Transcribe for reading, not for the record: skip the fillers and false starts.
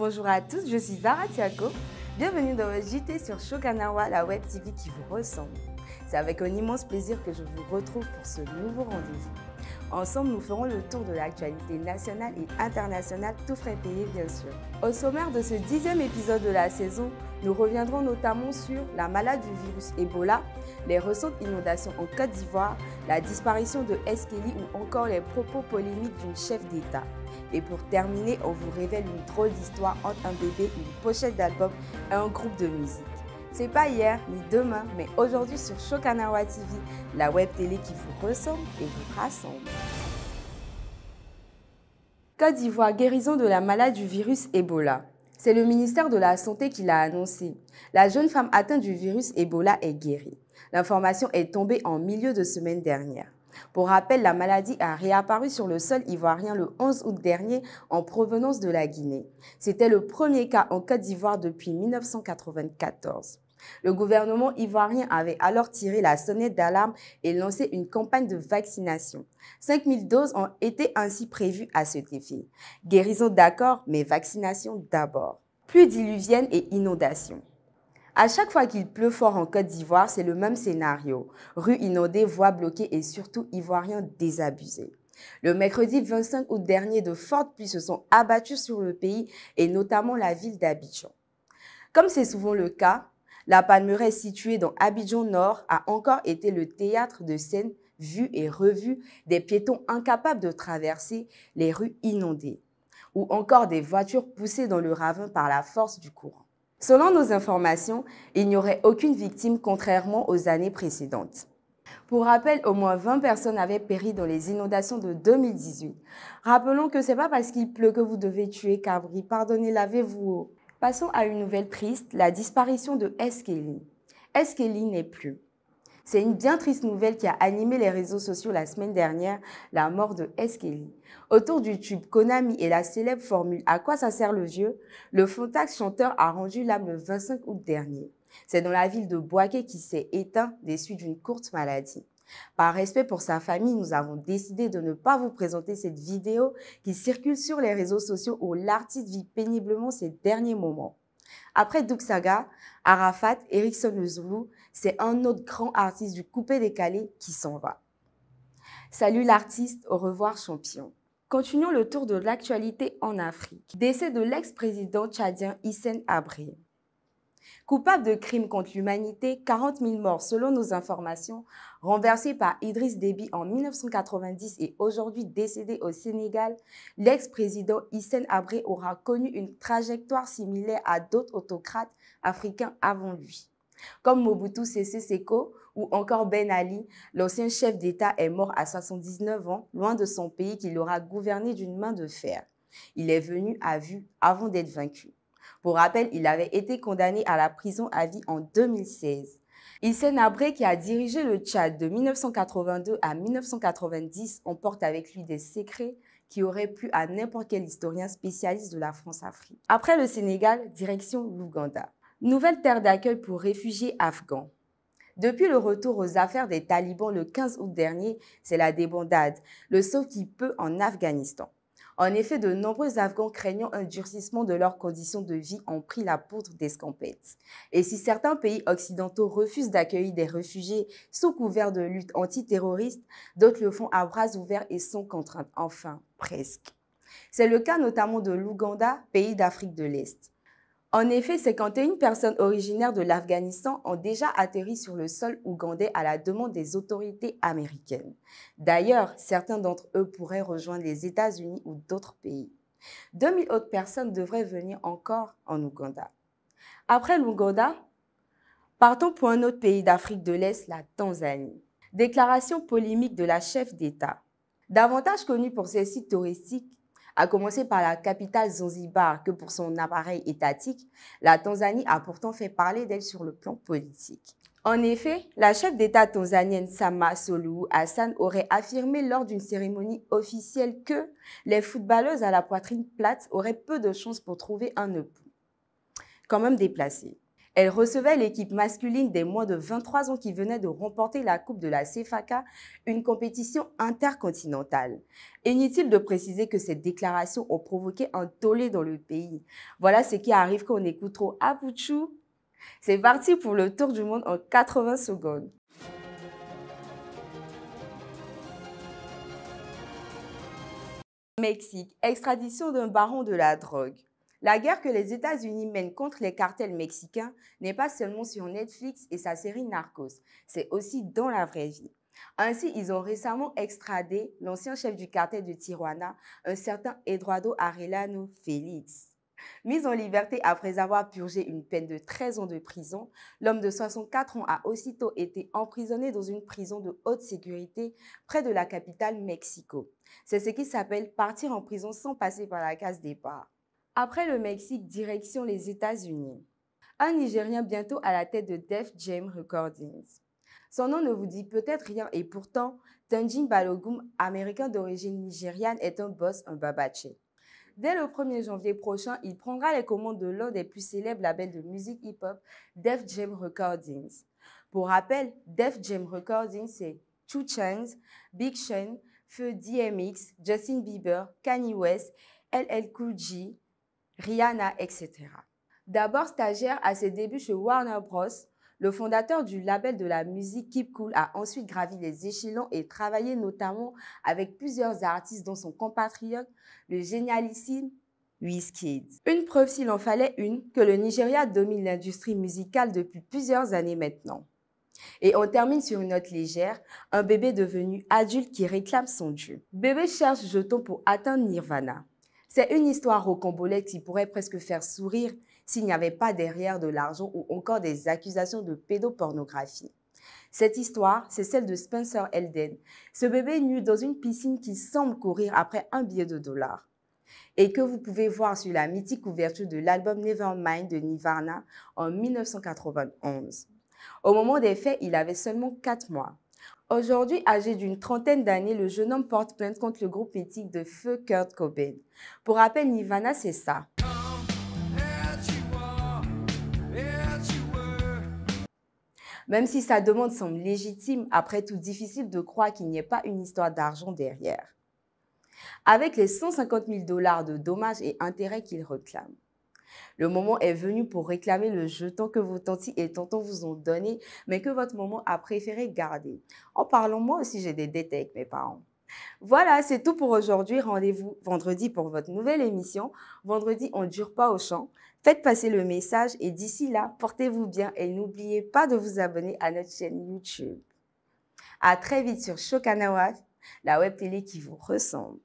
Bonjour à tous, je suis Zara Tiago. Bienvenue dans votre JT sur Shokanawa, la web TV qui vous ressemble. C'est avec un immense plaisir que je vous retrouve pour ce nouveau rendez-vous. Ensemble, nous ferons le tour de l'actualité nationale et internationale, tout frais payé bien sûr. Au sommaire de ce 10e épisode de la saison, nous reviendrons notamment sur la maladie du virus Ebola, les récentes inondations en Côte d'Ivoire, la disparition de S. Kelly ou encore les propos polémiques d'une chef d'État. Et pour terminer, on vous révèle une drôle d'histoire entre un bébé, une pochette d'album et un groupe de musique. C'est pas hier ni demain, mais aujourd'hui sur Shokanawa TV, la web télé qui vous ressemble et vous rassemble. Côte d'Ivoire, guérison de la maladie du virus Ebola. C'est le ministère de la Santé qui l'a annoncé. La jeune femme atteinte du virus Ebola est guérie. L'information est tombée en milieu de semaine dernière. Pour rappel, la maladie a réapparu sur le sol ivoirien le 11 août dernier en provenance de la Guinée. C'était le premier cas en Côte d'Ivoire depuis 1994. Le gouvernement ivoirien avait alors tiré la sonnette d'alarme et lancé une campagne de vaccination. 5000 doses ont été ainsi prévues à cet effet. Guérison d'accord, mais vaccination d'abord. Pluie diluvienne et inondations. À chaque fois qu'il pleut fort en Côte d'Ivoire, c'est le même scénario. Rues inondées, voies bloquées et surtout Ivoiriens désabusés. Le mercredi 25 août dernier, de fortes pluies se sont abattues sur le pays et notamment la ville d'Abidjan. Comme c'est souvent le cas, la Palmeraie située dans Abidjan Nord a encore été le théâtre de scènes vues et revues des piétons incapables de traverser les rues inondées ou encore des voitures poussées dans le ravin par la force du courant. Selon nos informations, il n'y aurait aucune victime contrairement aux années précédentes. Pour rappel, au moins 20 personnes avaient péri dans les inondations de 2018. Rappelons que ce n'est pas parce qu'il pleut que vous devez tuer Cabri. Pardonnez, lavez-vous. Passons à une nouvelle triste, la disparition de S. Kelly. S. Kelly n'est plus. C'est une bien triste nouvelle qui a animé les réseaux sociaux la semaine dernière, la mort de S. Kelly. Autour du tube Konami et la célèbre formule « À quoi ça sert le vieux ?», le Fontax chanteur a rendu l'âme le 25 août dernier. C'est dans la ville de Bouaké qui s'est éteint des suites d'une courte maladie. Par respect pour sa famille, nous avons décidé de ne pas vous présenter cette vidéo qui circule sur les réseaux sociaux où l'artiste vit péniblement ses derniers moments. Après Duxaga, Arafat, Erickson Le Zoulou, c'est un autre grand artiste du coupé-décalé qui s'en va. Salut l'artiste, au revoir champion. Continuons le tour de l'actualité en Afrique. Décès de l'ex-président tchadien Hissène Habré. Coupable de crimes contre l'humanité, 40 000 morts selon nos informations, renversé par Idriss Déby en 1990 et aujourd'hui décédé au Sénégal, l'ex-président Hissène Habré aura connu une trajectoire similaire à d'autres autocrates africains avant lui. Comme Mobutu Sese Seko ou encore Ben Ali, l'ancien chef d'État est mort à 79 ans, loin de son pays qu'il aura gouverné d'une main de fer. Il est venu à vue avant d'être vaincu. Pour rappel, il avait été condamné à la prison à vie en 2016. Hissène Habré, qui a dirigé le Tchad de 1982 à 1990, emporte avec lui des secrets qui auraient plu à n'importe quel historien spécialiste de la France-Afrique. Après le Sénégal, direction l'Ouganda. Nouvelle terre d'accueil pour réfugiés afghans. Depuis le retour aux affaires des talibans le 15 août dernier, c'est la débandade, le sauve-qui-peut en Afghanistan. En effet, de nombreux Afghans craignant un durcissement de leurs conditions de vie ont pris la poudre d'escampette. Et si certains pays occidentaux refusent d'accueillir des réfugiés sous couvert de lutte antiterroriste, d'autres le font à bras ouverts et sans contrainte. Enfin, presque. C'est le cas notamment de l'Ouganda, pays d'Afrique de l'Est. En effet, 51 personnes originaires de l'Afghanistan ont déjà atterri sur le sol ougandais à la demande des autorités américaines. D'ailleurs, certains d'entre eux pourraient rejoindre les États-Unis ou d'autres pays. 2000 autres personnes devraient venir encore en Ouganda. Après l'Ouganda, partons pour un autre pays d'Afrique de l'Est, la Tanzanie. Déclaration polémique de la chef d'État. Davantage connue pour ses sites touristiques, à commencer par la capitale Zanzibar que pour son appareil étatique, la Tanzanie a pourtant fait parler d'elle sur le plan politique. En effet, la chef d'État tanzanienne Samia Suluhu Hassan aurait affirmé lors d'une cérémonie officielle que les footballeuses à la poitrine plate auraient peu de chances pour trouver un époux. Quand même déplacé. Elle recevait l'équipe masculine des moins de 23 ans qui venait de remporter la Coupe de la CFACA, une compétition intercontinentale. Inutile de préciser que ces déclarations ont provoqué un tollé dans le pays. Voilà ce qui arrive quand on écoute trop Apuchou. C'est parti pour le tour du monde en 80 secondes. Mexique, extradition d'un baron de la drogue. La guerre que les États-Unis mènent contre les cartels mexicains n'est pas seulement sur Netflix et sa série Narcos, c'est aussi dans la vraie vie. Ainsi, ils ont récemment extradé l'ancien chef du cartel de Tijuana, un certain Eduardo Arellano Félix. Mis en liberté après avoir purgé une peine de 13 ans de prison, l'homme de 64 ans a aussitôt été emprisonné dans une prison de haute sécurité près de la capitale Mexico. C'est ce qui s'appelle partir en prison sans passer par la case départ. Après le Mexique, direction les États-Unis. Un Nigérien bientôt à la tête de Def Jam Recordings. Son nom ne vous dit peut-être rien et pourtant, Tunji Balogun, américain d'origine nigériane, est un boss, un babaché. Dès le 1er janvier prochain, il prendra les commandes de l'un des plus célèbres labels de musique hip-hop, Def Jam Recordings. Pour rappel, Def Jam Recordings, c'est 2 Chainz, Big Sean, Feu DMX, Justin Bieber, Kanye West, LL Cool J, Rihanna, etc. D'abord stagiaire à ses débuts chez Warner Bros., le fondateur du label de la musique Keep Cool a ensuite gravi les échelons et travaillé notamment avec plusieurs artistes dont son compatriote, le génialissime Wizkid. Une preuve s'il en fallait une que le Nigeria domine l'industrie musicale depuis plusieurs années maintenant. Et on termine sur une note légère, un bébé devenu adulte qui réclame son dû. Bébé cherche jetons pour atteindre Nirvana. C'est une histoire rocambolesque qui pourrait presque faire sourire s'il n'y avait pas derrière de l'argent ou encore des accusations de pédopornographie. Cette histoire, c'est celle de Spencer Elden, ce bébé nu dans une piscine qui semble courir après un billet de $, et que vous pouvez voir sur la mythique couverture de l'album Nevermind de Nirvana en 1991. Au moment des faits, il avait seulement 4 mois. Aujourd'hui, âgé d'une trentaine d'années, le jeune homme porte plainte contre le groupe mythique de feu Kurt Cobain. Pour rappel, Nirvana, c'est ça. Même si sa demande semble légitime, après tout difficile de croire qu'il n'y ait pas une histoire d'argent derrière. Avec les 150 000 $ de dommages et intérêts qu'il réclame. Le moment est venu pour réclamer le jeton que vos tantis et tontons vous ont donné, mais que votre maman a préféré garder. En parlant, moi aussi, j'ai des dettes avec mes parents. Voilà, c'est tout pour aujourd'hui. Rendez-vous vendredi pour votre nouvelle émission. Vendredi, on ne dure pas au champ. Faites passer le message et d'ici là, portez-vous bien et n'oubliez pas de vous abonner à notre chaîne YouTube. À très vite sur Chokanawa, la web télé qui vous ressemble.